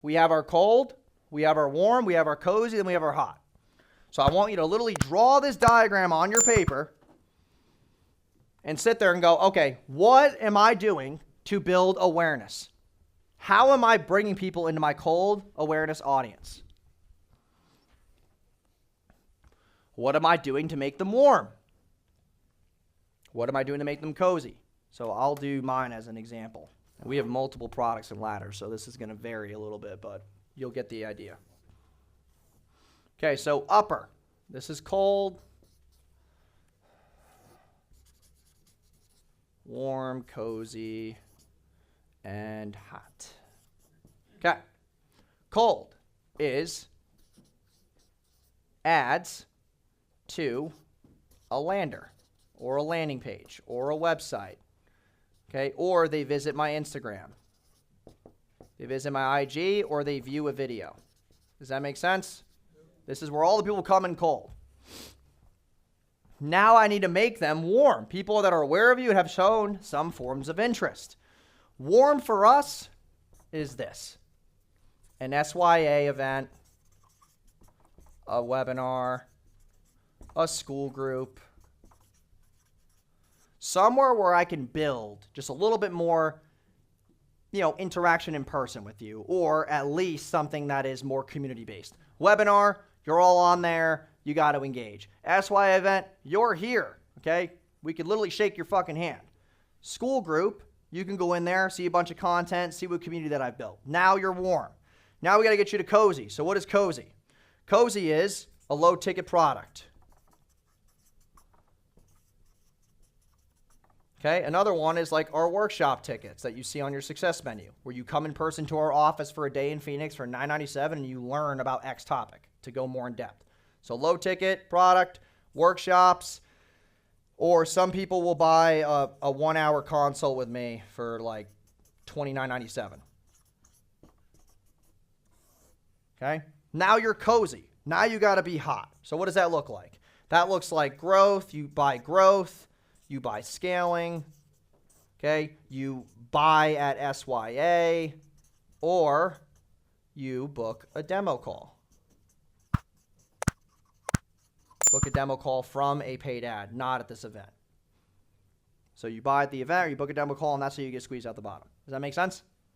We have our cold, we have our warm, we have our cozy, and we have our hot. So I want you to literally draw this diagram on your paper and sit there and go, okay, what am I doing to build awareness? How am I bringing people into my cold awareness audience? What am I doing to make them warm? What am I doing to make them cozy? So I'll do mine as an example. We have multiple products and ladders, so this is going to vary a little bit, but you'll get the idea. Okay, so upper. This is cold, warm, cozy, and hot. Okay. Cold is adds to a lander or a landing page or a website. Okay, or they visit my Instagram. They visit my IG or they view a video. Does that make sense? This is where all the people come in cold. Now I need to make them warm. People that are aware of you and have shown some forms of interest. Warm for us is this: an SYA event, a webinar, a school group, somewhere where I can build just a little bit more, interaction in person with you, or at least something that is more community-based. Webinar, you're all on there. You got to engage. SYA event, you're here, okay? We could literally shake your fucking hand. School group, you can go in there, see a bunch of content, see what community that I've built. Now you're warm. Now we got to get you to cozy. So what is cozy? Cozy is a low-ticket product. Okay, another one is like our workshop tickets that you see on your success menu, where you come in person to our office for a day in Phoenix for $9.97 and you learn about X topic to go more in depth. So low ticket product, workshops, or some people will buy a 1 hour consult with me for like $29.97. Okay, now you're cozy. Now you got to be hot. So what does that look like? That looks like growth. You buy growth. You buy scaling, okay? You buy at SYA, or you book a demo call. Book a demo call from a paid ad, not at this event. So you buy at the event, or you book a demo call, and that's how you get squeezed out the bottom. Does that make sense?